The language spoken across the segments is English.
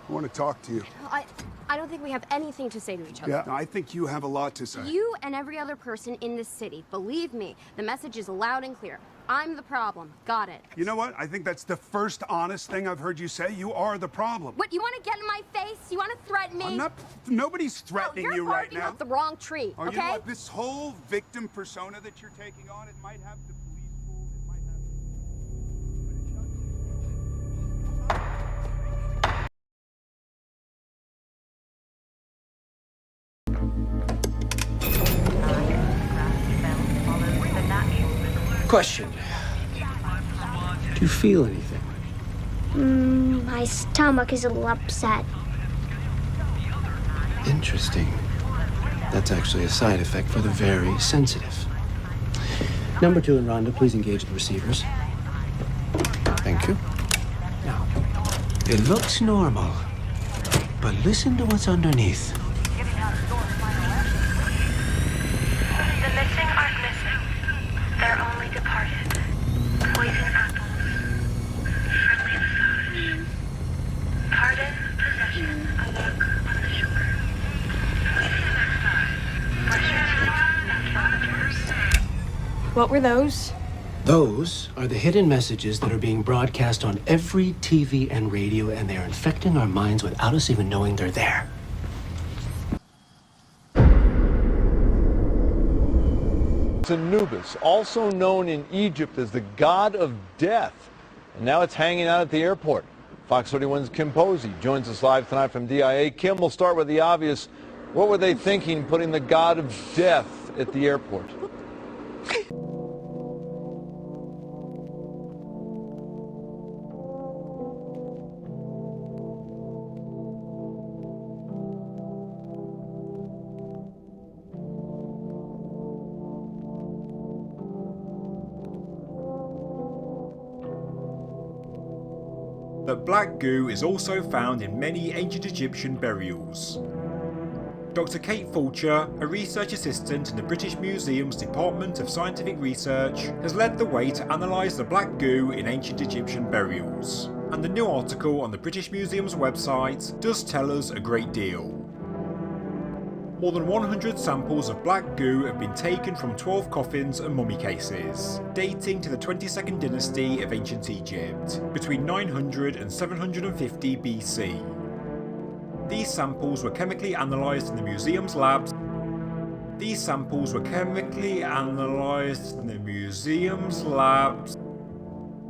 I want to talk to you. I don't think we have anything to say to each other. Yeah, I think you have a lot to say. You and every other person in this city, believe me, the message is loud and clear. I'm the problem. Got it. You know what? I think that's the first honest thing I've heard you say. You are the problem. What, you want to get in my face? You want to threaten me? I'm not. Nobody's threatening you right now. You're barking up the wrong tree, Oh, okay? you know what? This whole victim persona that you're taking on, it might have the police fooled. It might have. Question. Do you feel anything? My stomach is a little upset. Interesting. That's actually a side effect for the very sensitive. Number 2 and Rhonda, please engage the receivers. Thank you. Now, it looks normal, but listen to what's underneath. The missing aren't missing. They're only departed. Poison apples. Friendly massage. Pardon, possession, a walk on the shore. See you next time. Brush your teeth and flowers. What were those? Those are the hidden messages that are being broadcast on every TV and radio, and they are infecting our minds without us even knowing they're there. Anubis, also known in Egypt as the god of death, and now it's hanging out at the airport. Fox 31's Kim Posey joins us live tonight from DIA. Kim, we'll start with the obvious. What were they thinking putting the god of death at the airport? That black goo is also found in many ancient Egyptian burials. Dr. Kate Fulcher, a research assistant in the British Museum's Department of Scientific Research, has led the way to analyse the black goo in ancient Egyptian burials. And the new article on the British Museum's website does tell us a great deal. More than 100 samples of black goo have been taken from 12 coffins and mummy cases, dating to the 22nd dynasty of ancient Egypt, between 900 and 750 BC. These samples were chemically analysed in the museum's labs. These samples were chemically analysed in the museum's labs.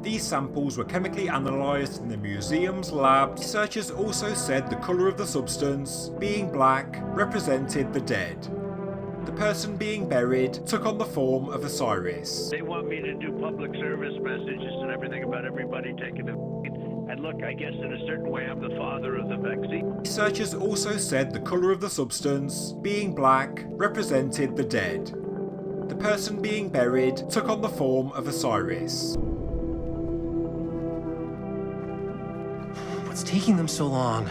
These samples were chemically analysed in the museum's lab. Researchers also said the colour of the substance, being black, represented the dead. The person being buried took on the form of Osiris. They want me to do public service messages and everything about everybody taking the vaccine. And look, I guess in a certain way I'm the father of the vaccine. Researchers also said the colour of the substance, being black, represented the dead. The person being buried took on the form of Osiris. What's taking them so long?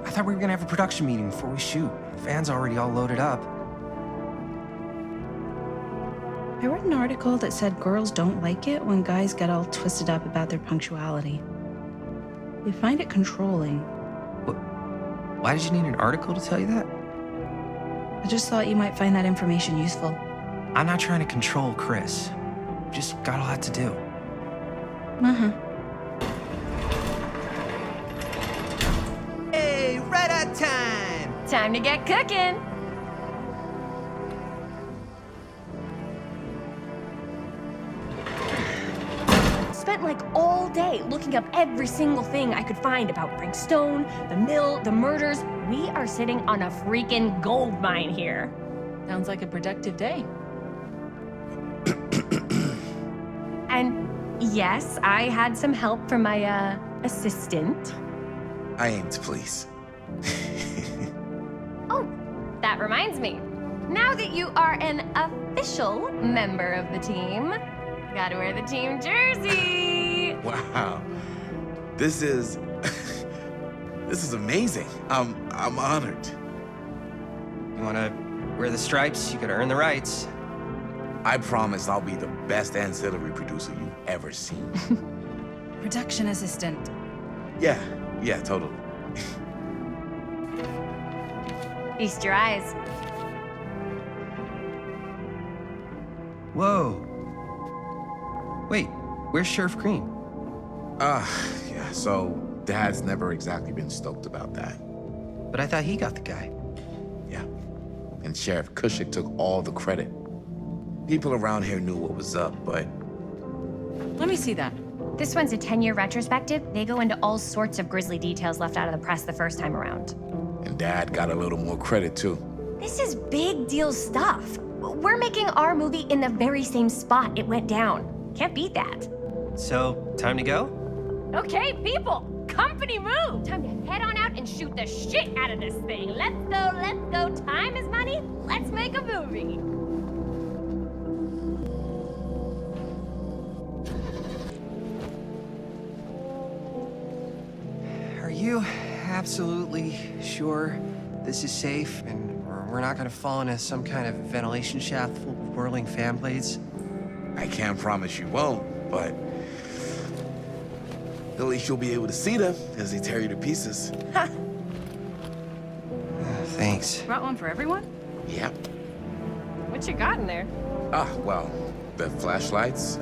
I thought we were gonna have a production meeting before we shoot. The van's already all loaded up. I read an article that said girls don't like it when guys get all twisted up about their punctuality. They find it controlling. Why did you need an article to tell you that? I just thought you might find that information useful. I'm not trying to control Chris. Just got a lot to do. Uh-huh. Hey, right on time! Time to get cooking! Spent like all day looking up every single thing I could find about Frankstone, the mill, the murders. We are sitting on a freaking gold mine here. Sounds like a productive day. And yes, I had some help from my assistant. I aim to please. Oh, that reminds me. Now that you are an official member of the team, gotta wear the team jersey. Wow. This is amazing. I'm honored. You wanna wear the stripes? You could earn the rights. I promise I'll be the best ancillary producer you've ever seen. Production assistant. Yeah, totally. Feast your eyes. Whoa. Wait, where's Sheriff Green? Yeah, so Dad's never exactly been stoked about that. But I thought he got the guy. Yeah, and Sheriff Cushing took all the credit. People around here knew what was up, but... Let me see that. This one's a 10-year retrospective. They go into all sorts of grisly details left out of the press the first time around. And Dad got a little more credit, too. This is big deal stuff. We're making our movie in the very same spot it went down. Can't beat that. So, time to go? Okay, people, company move. Time to head on out and shoot the shit out of this thing. Let's go, let's go. Time is money. Let's make a movie. Are you absolutely sure this is safe and we're not gonna fall into some kind of ventilation shaft full of whirling fan blades? I can't promise you won't, but at least you'll be able to see them as they tear you to pieces. Thanks. Brought one for everyone? Yep. What you got in there? Well, the flashlights,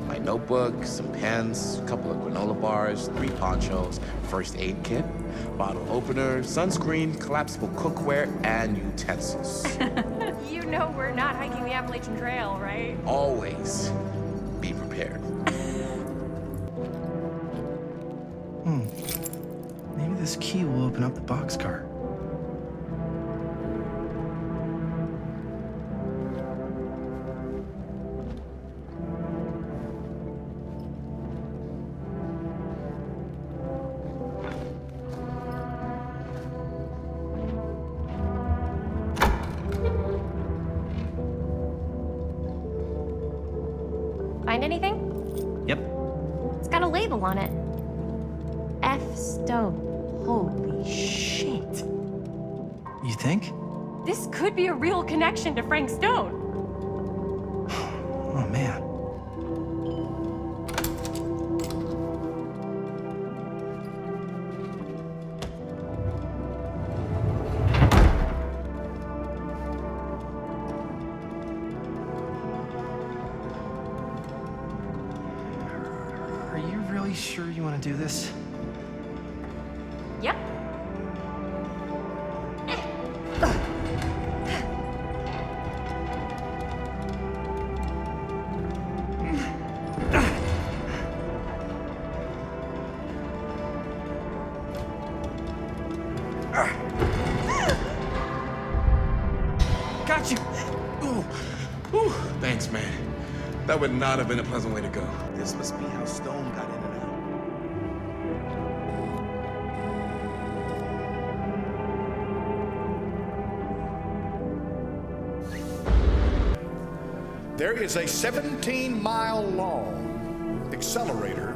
my notebook, some pens, a couple of granola bars, 3 ponchos, first aid kit, bottle opener, sunscreen, collapsible cookware, and utensils. You know we're not hiking the Appalachian Trail, right? Always be prepared. Maybe this key will open up the boxcar. Find anything? Yep. It's got a label on it. F. Stone. Holy shit. You think? This could be a real connection to Frankstone. Oh, man. Are you really sure you want to do this? Yep. Got you! Ooh, thanks, man. That would not have been a pleasant way to go. This must be how Stone got in and out. There is a 17-mile-long accelerator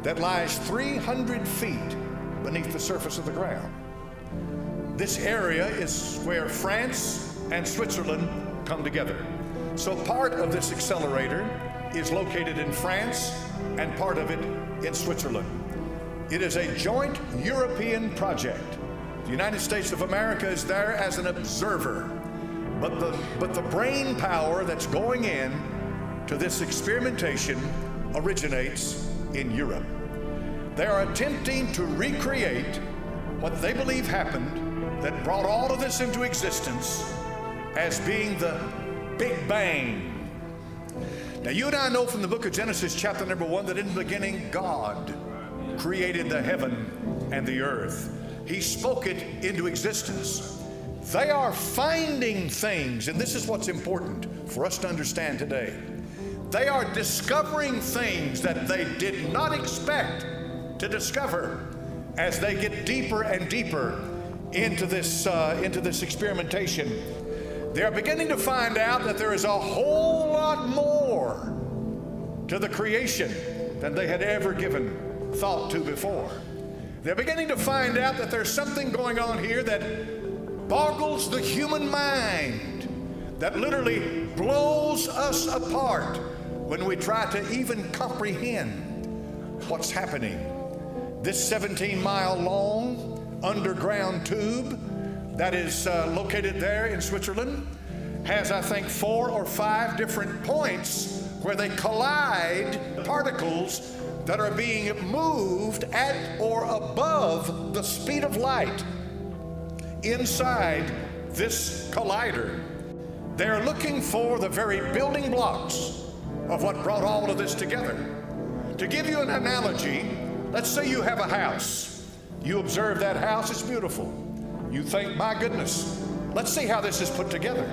that lies 300 feet beneath the surface of the ground. This area is where France and Switzerland come together. So part of this accelerator is located in France and part of it in Switzerland. It is a joint European project. The United States of America is there as an observer. But the brain power that's going in to this experimentation originates in Europe. They are attempting to recreate what they believe happened that brought all of this into existence as being the Big Bang. Now, you and I know from the book of Genesis, chapter number 1, that in the beginning, God created the heaven and the earth. He spoke it into existence. They are finding things, and this is what's important for us to understand today. They are discovering things that they did not expect to discover as they get deeper and deeper into this experimentation. They are beginning to find out that there is a whole lot more to the creation than they had ever given thought to before. They're beginning to find out that there's something going on here that boggles the human mind, that literally blows us apart when we try to even comprehend what's happening. This 17-mile long underground tube that is located there in Switzerland has, I think, 4 or 5 different points where they collide particles that are being moved at or above the speed of light inside this collider. They're looking for the very building blocks of what brought all of this together. To give you an analogy, let's say you have a house. You observe that house, it's beautiful. You think, my goodness, let's see how this is put together.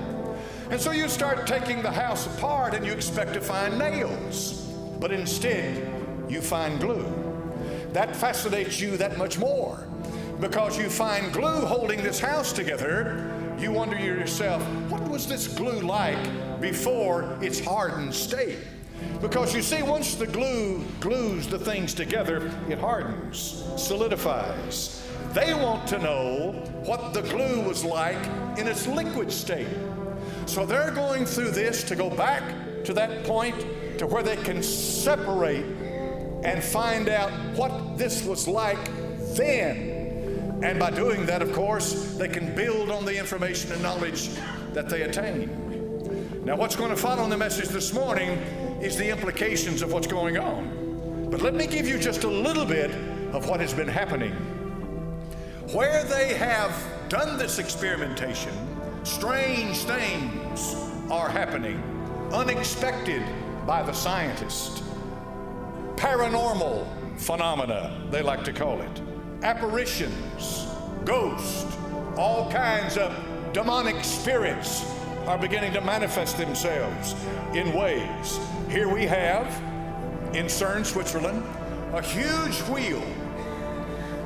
And so you start taking the house apart and you expect to find nails, but instead you find glue. That fascinates you that much more because you find glue holding this house together. You wonder to yourself, what was this glue like before its hardened state? Because you see, once the glue glues the things together, it hardens, solidifies. They want to know what the glue was like in its liquid state. So they're going through this to go back to that point to where they can separate and find out what this was like then. And by doing that, of course, they can build on the information and knowledge that they attain. Now, what's going to follow in the message this morning is the implications of what's going on. But let me give you just a little bit of what has been happening. Where they have done this experimentation, strange things are happening, unexpected by the scientist. Paranormal phenomena, they like to call it. Apparitions, ghosts, all kinds of demonic spirits are beginning to manifest themselves in ways. Here we have, in Cern, Switzerland, a huge wheel.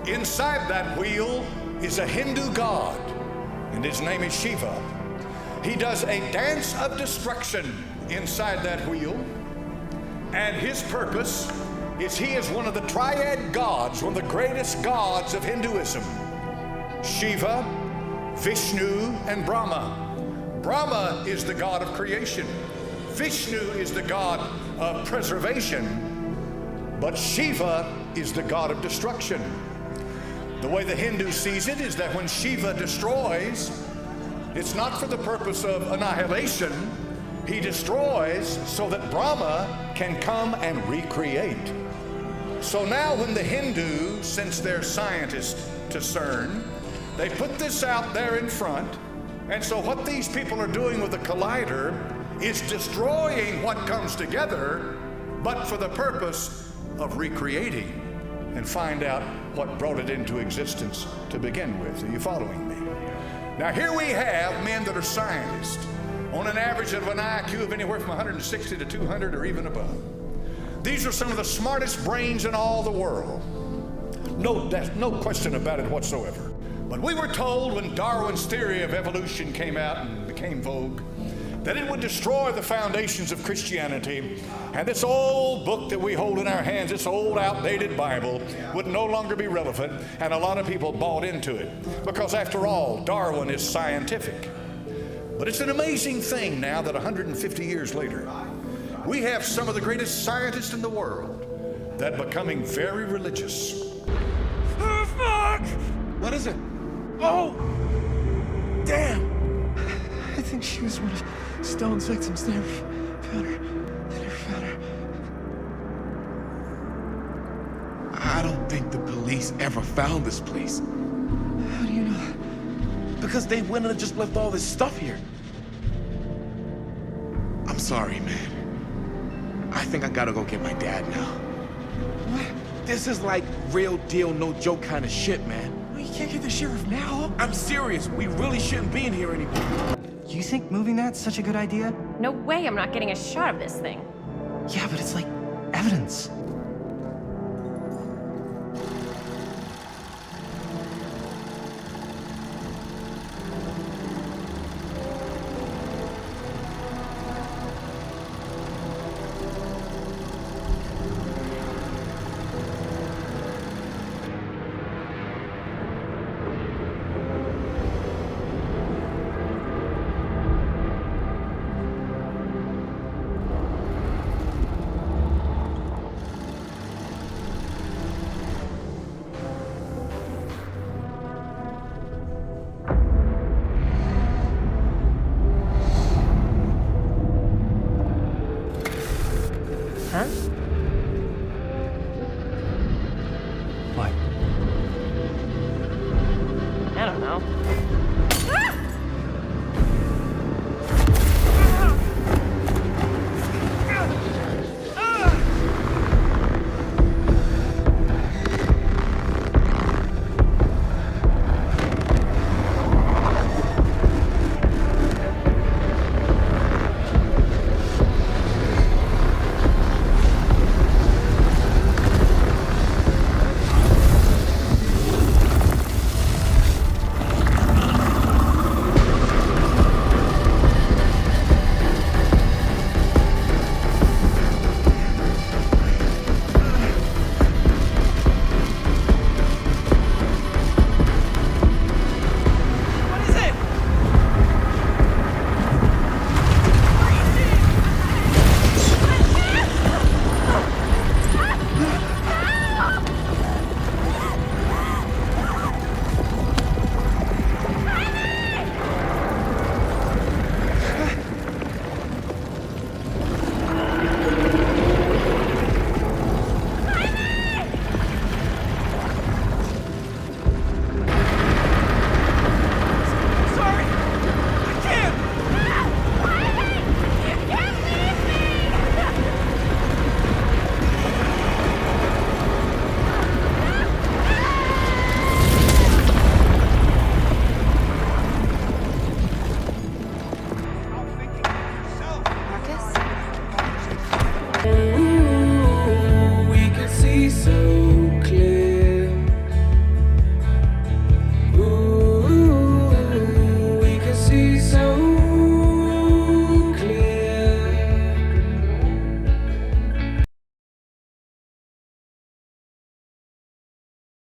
Inside that wheel is a Hindu god, and his name is Shiva. He does a dance of destruction inside that wheel, and his purpose is he is one of the triad gods, one of the greatest gods of Hinduism. Shiva, Vishnu, and Brahma. Brahma is the god of creation. Vishnu is the god of preservation, but Shiva is the god of destruction. The way the Hindu sees it is that when Shiva destroys, it's not for the purpose of annihilation. He destroys so that Brahma can come and recreate. So now when the Hindus, since they're scientists to Cern, they put this out there in front, and so what these people are doing with the collider is destroying what comes together, but for the purpose of recreating and find out what brought it into existence to begin with. Are you following me? Now here we have men that are scientists on an average of an IQ of anywhere from 160 to 200 or even above. These are some of the smartest brains in all the world. No question about it whatsoever. But we were told when Darwin's theory of evolution came out and became vogue, that it would destroy the foundations of Christianity, and this old book that we hold in our hands, this old outdated Bible, would no longer be relevant, and a lot of people bought into it. Because after all, Darwin is scientific. But it's an amazing thing now that 150 years later, we have some of the greatest scientists in the world that are becoming very religious. Oh, fuck! What is it? Oh! Damn! I think she was one of Stone's victims. They never found her. I don't think the police ever found this place. How do you know? Because they wouldn't have just left all this stuff here. I'm sorry, man. I think I gotta go get my dad now. What? This is like real deal, no joke kind of shit, man. Well, you can't get the sheriff now. I'm serious. We really shouldn't be in here anymore. You think moving that's such a good idea? No way I'm not getting a shot of this thing. Yeah, but it's like evidence.